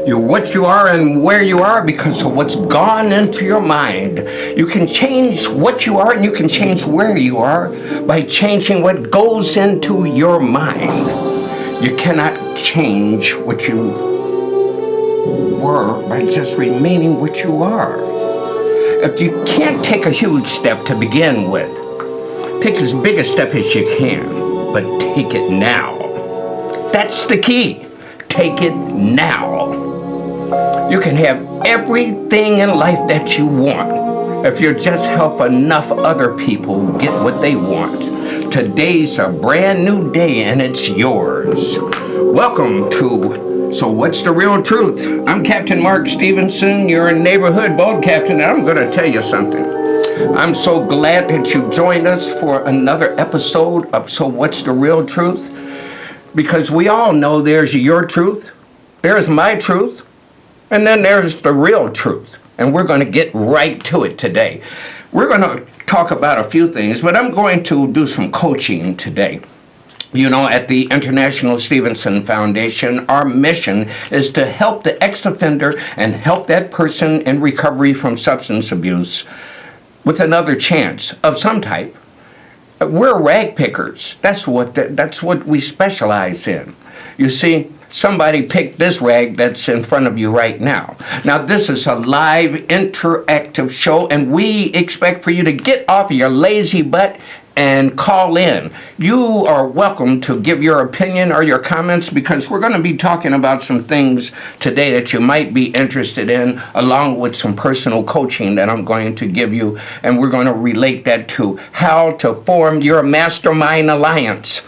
You're what you are and where you are because of what's gone into your mind. You can change what you are and you can change where you are by changing what goes into your mind. You cannot change what you were by just remaining what you are. If you can't take a huge step to begin with, take as big a step as you can, but take it now. That's the key. Take it now. You can have everything in life that you want if you just help enough other people get what they want. Today's a brand new day and it's yours. Welcome to So What's the Real Truth? I'm Captain Mark Stevenson, your neighborhood boat captain, and I'm going to tell you something. I'm so glad that you joined us for another episode of So What's the Real Truth? Because we all know there's your truth, there's my truth, and then there's the real truth. And we're going to get right to it today. We're going to talk about a few things, but I'm going to do some coaching today. You know, at the International Stevenson Foundation, our mission is to help the ex-offender and help that person in recovery from substance abuse with another chance of some type. We're rag pickers. That's what we specialize in. You see, somebody picked this rag that's in front of you right now. Now, this is a live, interactive show, and we expect for you to get off of your lazy butt and call in. You are welcome to give your opinion or your comments because we're going to be talking about some things today that you might be interested in, along with some personal coaching that I'm going to give you, and we're going to relate that to how to form your mastermind alliance.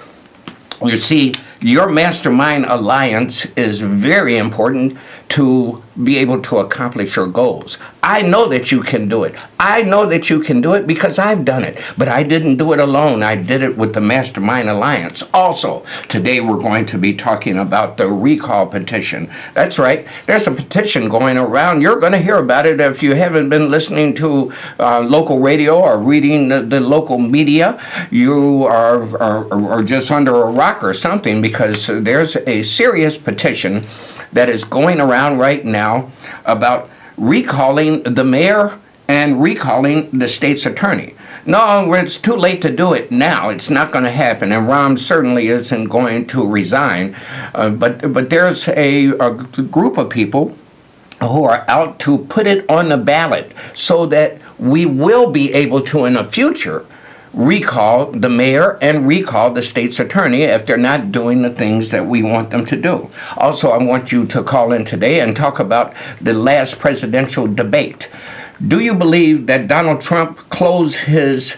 You see, your mastermind alliance is very important to be able to accomplish your goals. I know that you can do it. I know that you can do it because I've done it. But I didn't do it alone. I did it with the Mastermind Alliance. Also, today we're going to be talking about the recall petition. That's right. There's a petition going around. You're going to hear about it if you haven't been listening to local radio or reading the local media. You are just under a rock or something because there's a serious petition that is going around right now about recalling the mayor and recalling the state's attorney. No, it's too late to do it now. It's not going to happen, and Rahm certainly isn't going to resign. But there's a group of people who are out to put it on the ballot so that we will be able to, in the future, recall the mayor and recall the state's attorney if they're not doing the things that we want them to do. Also, I want you to call in today and talk about the last presidential debate. Do you believe that Donald Trump closed his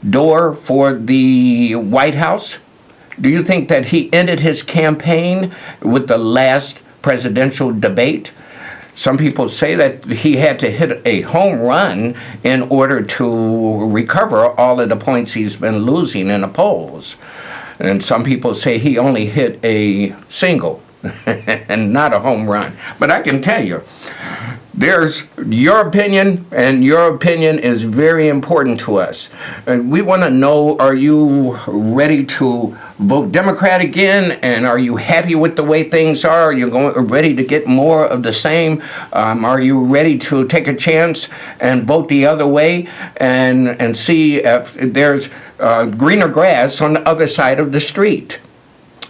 door for the White House? Do you think that he ended his campaign with the last presidential debate? Some people say that he had to hit a home run in order to recover all of the points he's been losing in the polls. And some people say he only hit a single and not a home run. But I can tell you, there's your opinion, and your opinion is very important to us. And we want to know, are you ready to vote Democrat again? And are you happy with the way things are? Are you ready to get more of the same? Are you ready to take a chance and vote the other way and see if there's greener grass on the other side of the street?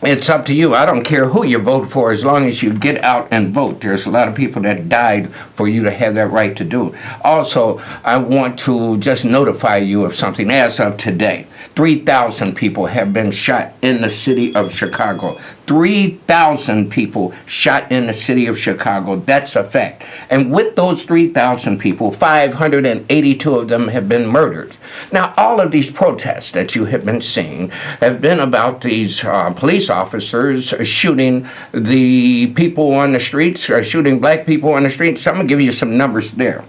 It's up to you. I don't care who you vote for as long as you get out and vote. There's a lot of people that died for you to have that right to do. Also, I want to just notify you of something. As of today, 3,000 people have been shot in the city of Chicago. 3,000 people shot in the city of Chicago. That's a fact. And with those 3,000 people, 582 of them have been murdered. Now, all of these protests that you have been seeing have been about these police officers shooting the people on the streets, or shooting black people on the streets. So I'm going to give you some numbers there.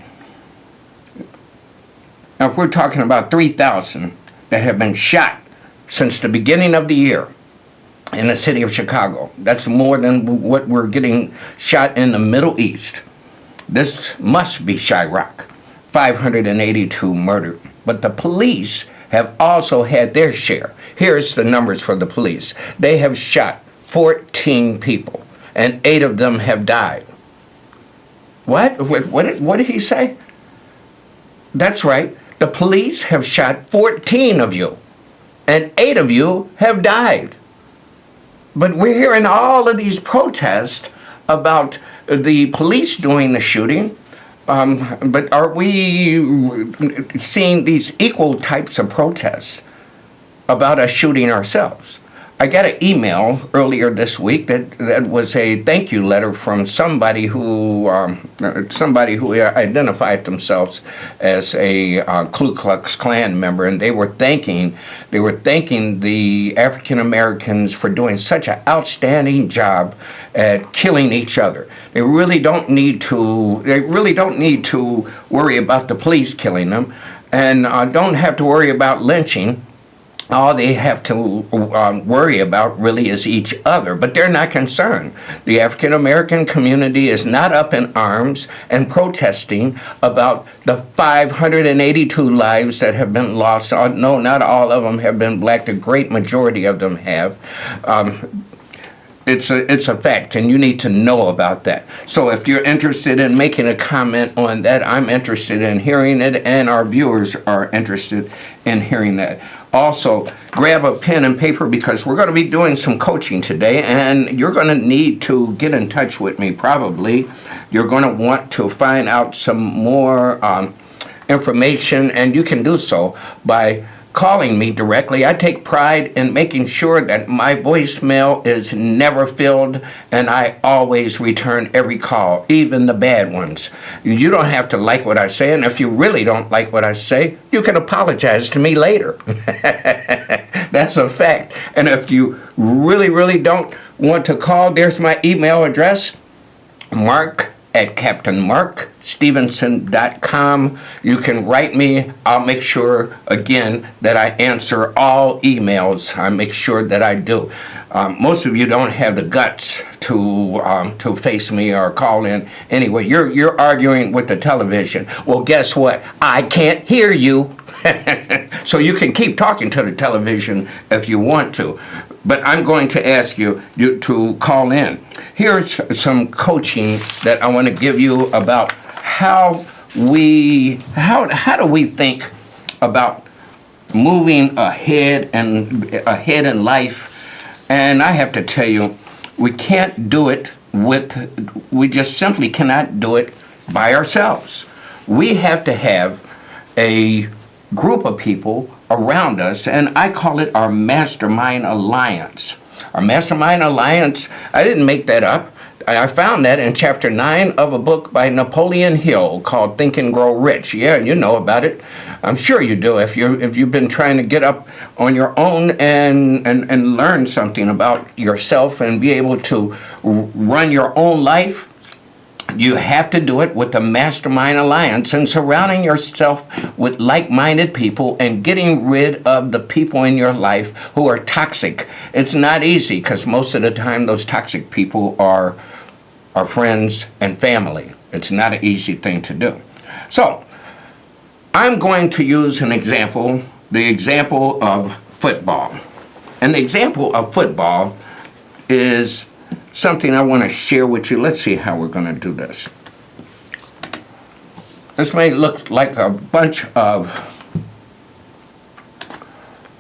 Now, if we're talking about 3,000 that have been shot since the beginning of the year in the city of Chicago, that's more than what we're getting shot in the Middle East. This must be Chirac. 582 murdered. But the police have also had their share. Here's the numbers for the police. They have shot 14 people, and 8 of them have died. What did he say? That's right. The police have shot 14 of you, and 8 of you have died. But we're hearing all of these protests about the police doing the shooting. But are we seeing these equal types of protests about us shooting ourselves? I got an email earlier this week that was a thank you letter from somebody who identified themselves as a Ku Klux Klan member, and they were thanking the African Americans for doing such an outstanding job at killing each other. They really don't need to worry about the police killing them, and don't have to worry about lynching. All they have to worry about really is each other, but they're not concerned. The African American community is not up in arms and protesting about the 582 lives that have been lost. No, not all of them have been black. The great majority of them have. It's a fact, and you need to know about that. So if you're interested in making a comment on that, I'm interested in hearing it, and our viewers are interested in hearing that. Also, grab a pen and paper, because we're going to be doing some coaching today, and you're going to need to get in touch with me probably. You're going to want to find out some more information, and you can do so by calling me directly. I take pride in making sure that my voicemail is never filled, and I always return every call, even the bad ones. You don't have to like what I say, and if you really don't like what I say, you can apologize to me later. That's a fact. And if you really don't want to call, there's my email address, mark@CaptainMarkStevenson.com. You can write me. I'll make sure, again, that I answer all emails. I make sure that I do. Most of you don't have the guts to face me or call in. Anyway, you're arguing with the television. Well, guess what? I can't hear you. So you can keep talking to the television if you want to. But I'm going to ask you to call in. Here's some coaching that I want to give you about how do we think about moving ahead in life. And I have to tell you, we just simply cannot do it by ourselves. We have to have a group of people around us, and I call it our mastermind alliance. Our mastermind alliance, I didn't make that up. I found that in chapter 9 of a book by Napoleon Hill called Think and Grow Rich. Yeah, you know about it. I'm sure you do. If you've been trying to get up on your own and learn something about yourself and be able to run your own life, you have to do it with the Mastermind Alliance and surrounding yourself with like-minded people and getting rid of the people in your life who are toxic. It's not easy, because most of the time those toxic people are friends and family. It's not an easy thing to do. So I'm going to use an example, the example of football. And the example of football is something I want to share with you. Let's see how we're going to do this. This may look like a bunch of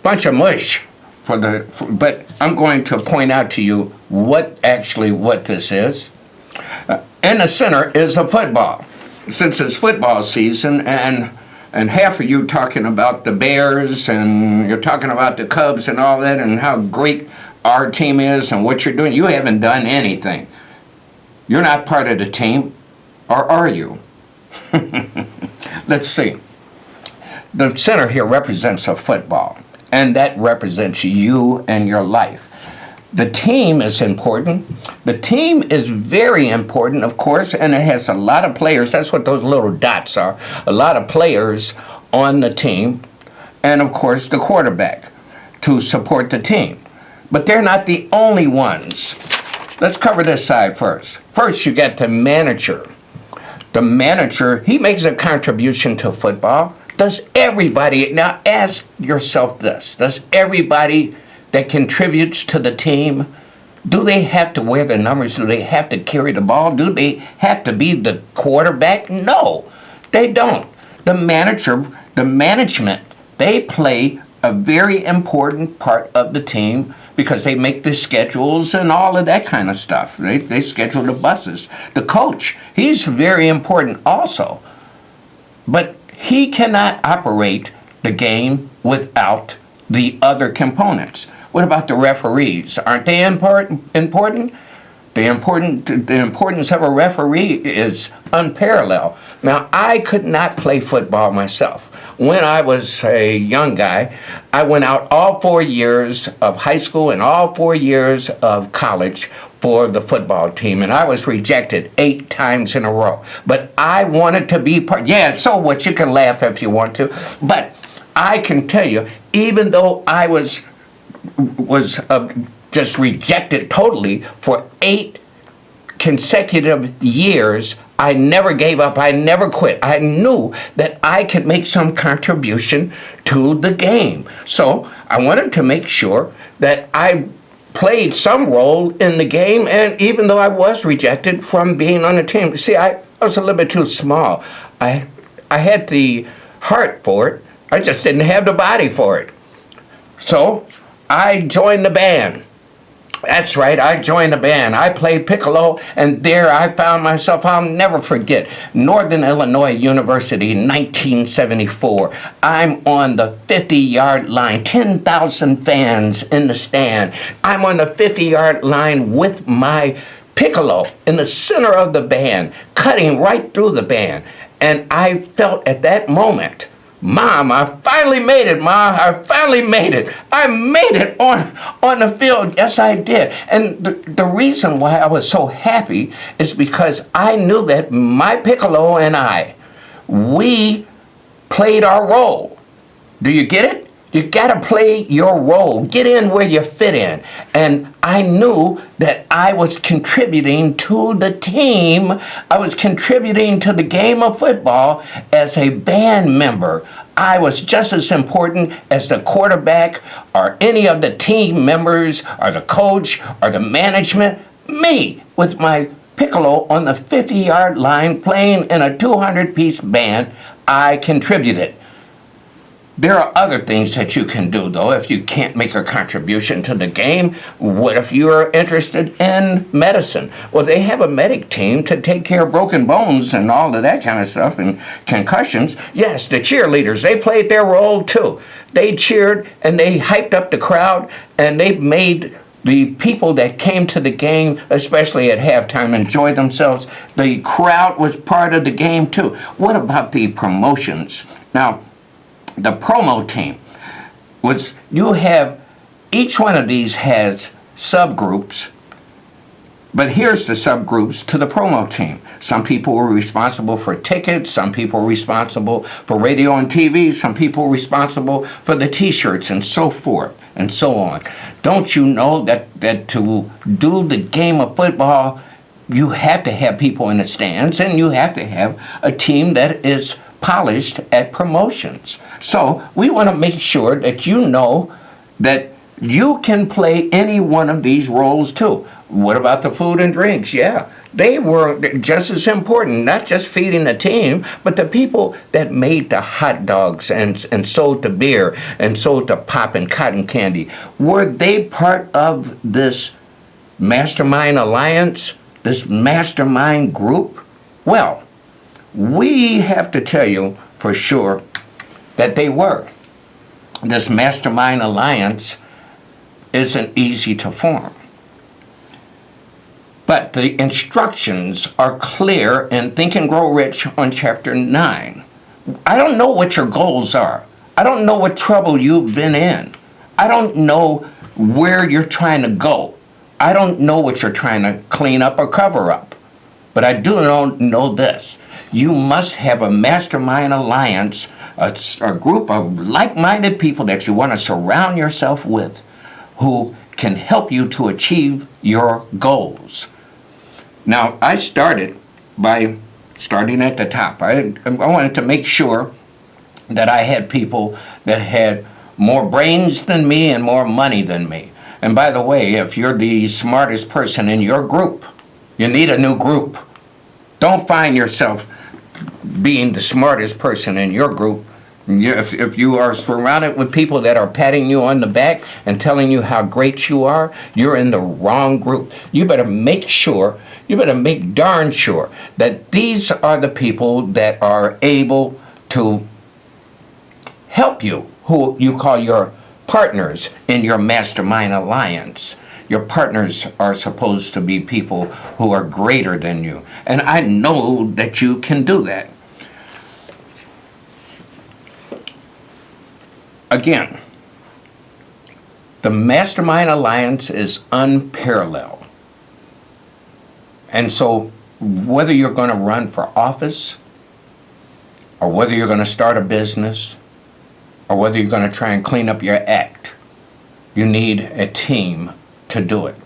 mush but I'm going to point out to you what this is. In the center is a football. Since it's football season, and half of you talking about the Bears, and you're talking about the Cubs and all that, and how great our team is and what you're doing, you haven't done anything. You're not part of the team, or are you? Let's see. The center here represents a football, and that represents you and your life. The team is important. The team is very important, of course, and it has a lot of players. That's what those little dots are. A lot of players on the team, and of course the quarterback to support the team. But they're not the only ones. Let's cover this side first. First, you got the manager. The manager, he makes a contribution to football. Does everybody, now ask yourself this, does everybody that contributes to the team Do they have to wear the numbers? Do they have to carry the ball? Do they have to be the quarterback? No, they don't. The manager, the management, they play a very important part of the team because they make the schedules and all of that kind of stuff. They schedule the buses. The coach, he's very important also. But he cannot operate the game without the other components. What about the referees? Aren't they important? The importance of a referee is unparalleled. Now, I could not play football myself. When I was a young guy, I went out all 4 years of high school and all 4 years of college for the football team, and I was rejected 8 times in a row. But I wanted to be part. Yeah, so what? You can laugh if you want to, but I can tell you, even though I was just rejected totally for 8 consecutive years, I never gave up. I never quit. I knew that I could make some contribution to the game. So I wanted to make sure that I played some role in the game, and even though I was rejected from being on the team. See, I was a little bit too small. I had the heart for it. I just didn't have the body for it. So I joined the band. That's right, I joined the band. I played piccolo, and there I found myself, I'll never forget, Northern Illinois University, 1974. I'm on the 50-yard line, 10,000 fans in the stand. I'm on the 50-yard line with my piccolo in the center of the band, cutting right through the band. And I felt at that moment, Mom, I finally made it, Ma. I finally made it. I made it on the field. Yes, I did. And the reason why I was so happy is because I knew that my piccolo and we played our role. Do you get it? You got to play your role. Get in where you fit in. And I knew that I was contributing to the team. I was contributing to the game of football as a band member. I was just as important as the quarterback or any of the team members or the coach or the management. Me, with my piccolo on the 50-yard line playing in a 200-piece band, I contributed. There are other things that you can do, though, if you can't make a contribution to the game. What if you're interested in medicine? Well, they have a medic team to take care of broken bones and all of that kind of stuff and concussions. Yes, the cheerleaders, they played their role, too. They cheered and they hyped up the crowd, and they made the people that came to the game, especially at halftime, enjoy themselves. The crowd was part of the game, too. What about the promotions? Now, the promo team was, you have, each one of these has subgroups, but here's the subgroups to the promo team. Some people were responsible for tickets, some people were responsible for radio and TV, some people were responsible for the t-shirts and so forth and so on. Don't you know that to do the game of football, you have to have people in the stands, and you have to have a team that is polished at promotions. So we want to make sure that you know that you can play any one of these roles too. What about the food and drinks? Yeah, they were just as important, not just feeding the team, but the people that made the hot dogs and sold the beer and sold the pop and cotton candy. Were they part of this mastermind alliance, this mastermind group? Well, we have to tell you for sure that they were. This mastermind alliance isn't easy to form. But the instructions are clear in Think and Grow Rich on chapter 9. I don't know what your goals are. I don't know what trouble you've been in. I don't know where you're trying to go. I don't know what you're trying to clean up or cover up. But I do know this. You must have a mastermind alliance, a group of like-minded people that you want to surround yourself with who can help you to achieve your goals. Now, I started by starting at the top. I wanted to make sure that I had people that had more brains than me and more money than me. And by the way, if you're the smartest person in your group, you need a new group. Don't find yourself being the smartest person in your group. If you are surrounded with people that are patting you on the back and telling you how great you are, you're in the wrong group. You better make darn sure that these are the people that are able to help you, who you call your partners in your mastermind alliance. Your partners are supposed to be people who are greater than you. And I know that you can do that. Again, the Mastermind Alliance is unparalleled. And so whether you're going to run for office, or whether you're going to start a business, or whether you're going to try and clean up your act, you need a team to do it.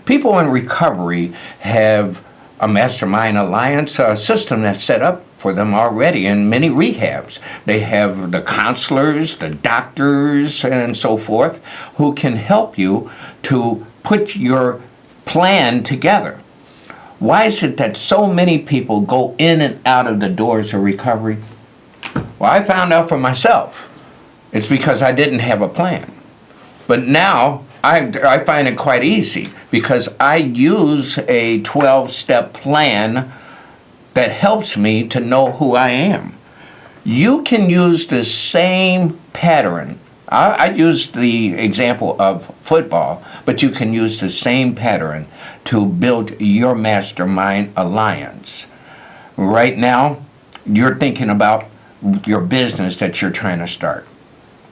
People in recovery have a Mastermind Alliance, a system that's set up for them already in many rehabs. They have the counselors, the doctors, and so forth, who can help you to put your plan together. Why is it that so many people go in and out of the doors of recovery? Well, I found out for myself. It's because I didn't have a plan. But now I find it quite easy because I use a 12-step plan that helps me to know who I am. You can use the same pattern. I used the example of football, but you can use the same pattern to build your mastermind alliance. Right now, you're thinking about your business that you're trying to start.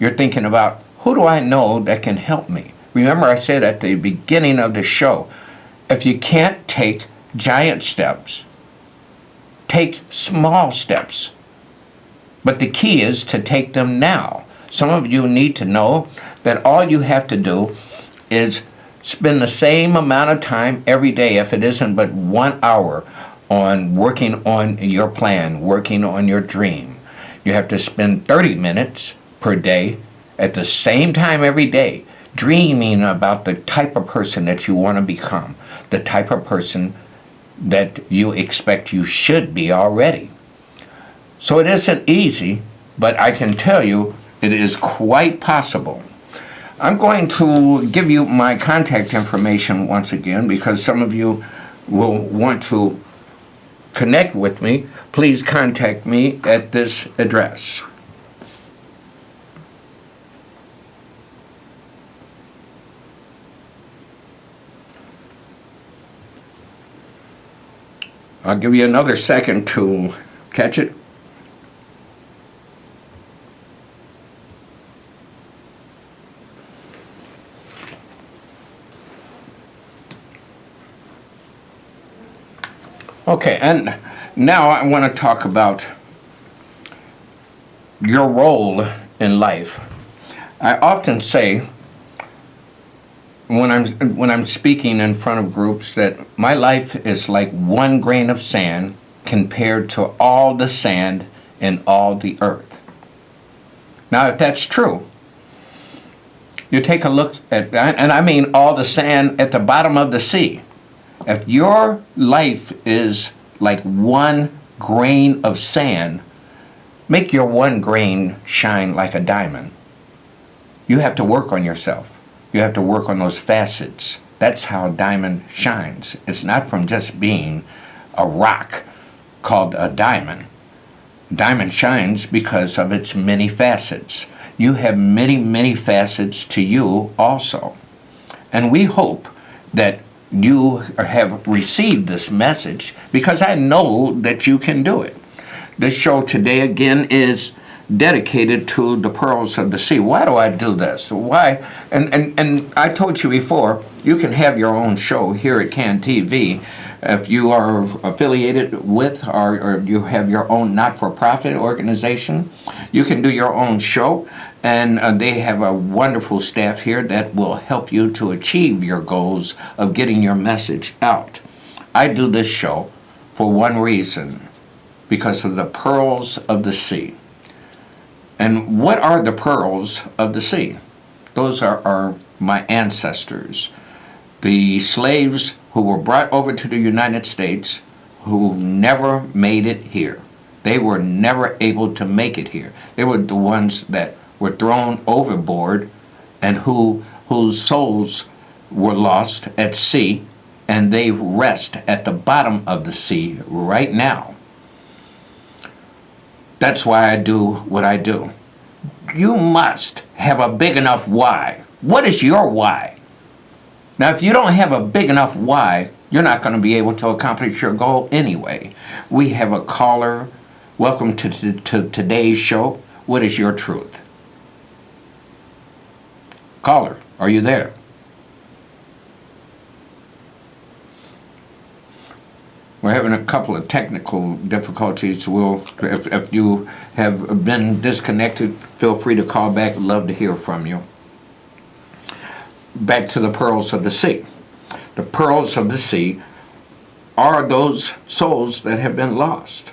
You're thinking about, who do I know that can help me? Remember, I said at the beginning of the show, if you can't take giant steps, take small steps. But the key is to take them now. Some of you need to know that all you have to do is spend the same amount of time every day, if it isn't but 1 hour, on working on your plan, working on your dream. You have to spend 30 minutes per day at the same time every day, dreaming about the type of person that you want to become, the type of person that you expect you should be already. So it isn't easy, but I can tell you it is quite possible. I'm going to give you my contact information once again because some of you will want to connect with me. Please contact me at this address. I'll give you another second to catch it. Okay, and now I want to talk about your role in life. I often say when I'm speaking in front of groups that my life is like one grain of sand compared to all the sand in all the earth. Now, if that's true, you take a look at, and I mean all the sand at the bottom of the sea. If your life is like one grain of sand, make your one grain shine like a diamond. You have to work on yourself. You have to work on those facets. That's how a diamond shines. It's not from just being a rock called a diamond. Diamond shines because of its many facets. You have many, many facets to you also. And we hope that you have received this message because I know that you can do it. This show today again is dedicated to the pearls of the sea. Why do I do this? Why? And I told you before, you can have your own show here at CAN TV. If you are affiliated with or you have your own not-for-profit organization, you can do your own show. And they have a wonderful staff here that will help you to achieve your goals of getting your message out. I do this show for one reason, because of the pearls of the sea. And what are the pearls of the sea? Those are my ancestors, the slaves who were brought over to the United States who never made it here. They were never able to make it here. They were the ones that were thrown overboard and whose souls were lost at sea, and they rest at the bottom of the sea right now. That's why I do what I do. You must have a big enough why. What is your why? Now, if you don't have a big enough why, you're not going to be able to accomplish your goal anyway. We have a caller. Welcome to today's show. What is your truth? Caller, are you there? We're having a couple of technical difficulties. If you have been disconnected, feel free to call back. Love to hear from you. Back to the pearls of the sea. The pearls of the sea are those souls that have been lost.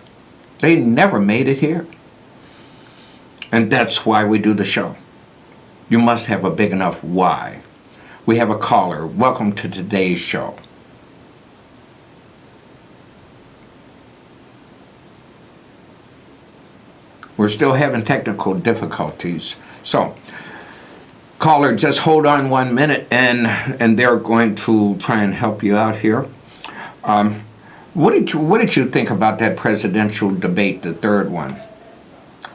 They never made it here. And that's why we do the show. You must have a big enough why. We have a caller. Welcome to today's show. We're still having technical difficulties. So, caller, just hold on 1 minute and they're going to try and help you out here. What did you think about that presidential debate, the third one?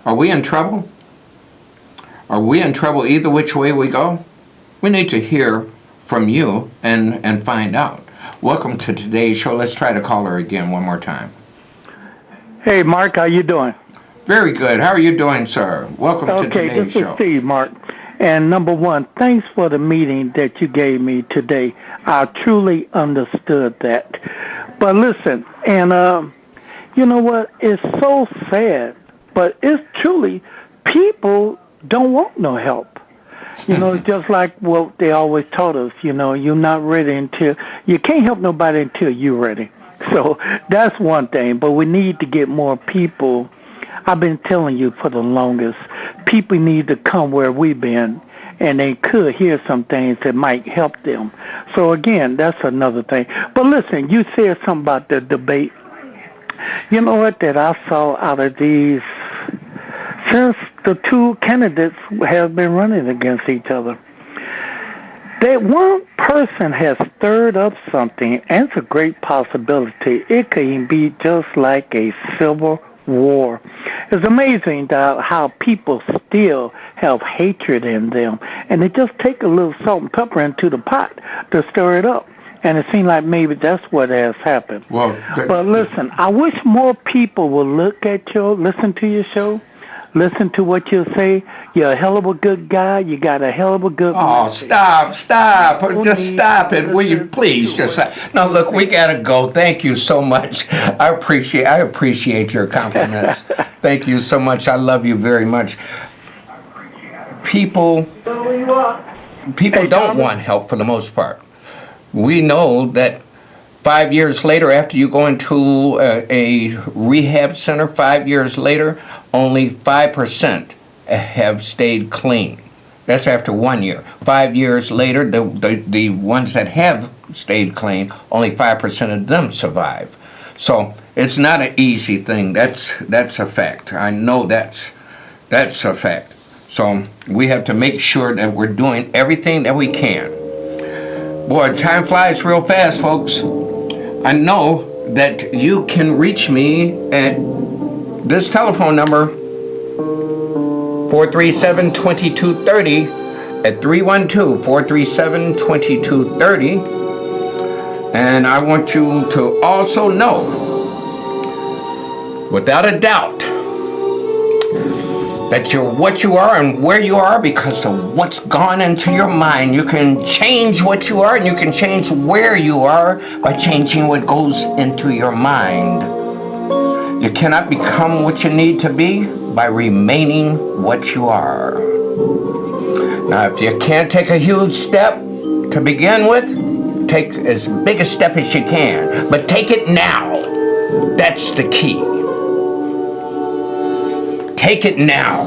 Are we in trouble? Are we in trouble either which way we go? We need to hear from you and find out. Welcome to today's show. Let's try to call her again one more time. Hey, Mark, how you doing? Very good. How are you doing, sir? Welcome to today's show. Okay, this is Steve, Mark. And number one, thanks for the meeting that you gave me today. I truly understood that. But listen, and you know what? It's so sad, but it's truly, people don't want no help. You know, just like what they always taught us, you know, you're not ready until, you can't help nobody until you're ready. So that's one thing, but we need to get more people. I've been telling you for the longest, people need to come where we've been, and they could hear some things that might help them. So again, that's another thing. But listen, you said something about the debate. You know what, that I saw out of these, since the two candidates have been running against each other, that one person has stirred up something, and it's a great possibility. It could even be just like a civil war. It's amazing how people still have hatred in them, and they just take a little salt and pepper into the pot to stir it up. And it seems like maybe that's what has happened. Well, but listen, I wish more people would listen to your show, listen to what you say. You're a hell of a good guy. You got a hell of a good message. Stop. Just stop it. Will you please just no, look, we gotta go. Thank you so much. I appreciate your compliments. Thank you so much. I love you very much. People don't want help for the most part. We know that 5 years later, after you go into a rehab center, 5 years later, only 5% have stayed clean. That's after 1 year. 5 years later, the ones that have stayed clean, only 5% of them survive. So it's not an easy thing. That's a fact. I know that's a fact. So we have to make sure that we're doing everything that we can. Boy, time flies real fast, folks. I know that you can reach me at this telephone number, 437-2230, at 312-437-2230. And I want you to also know, without a doubt, that you're what you are and where you are because of what's gone into your mind. You can change what you are, and you can change where you are by changing what goes into your mind. You cannot become what you need to be by remaining what you are. Now, if you can't take a huge step to begin with, take as big a step as you can, but take it now. That's the key. Take it now.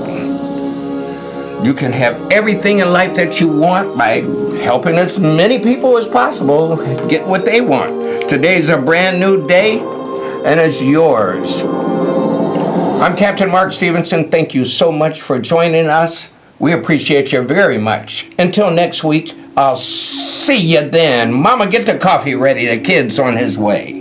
You can have everything in life that you want by helping as many people as possible get what they want. Today's a brand new day, and it's yours. I'm Captain Mark Stevenson. Thank you so much for joining us. We appreciate you very much. Until next week, I'll see you then. Mama, get the coffee ready. The kid's on his way.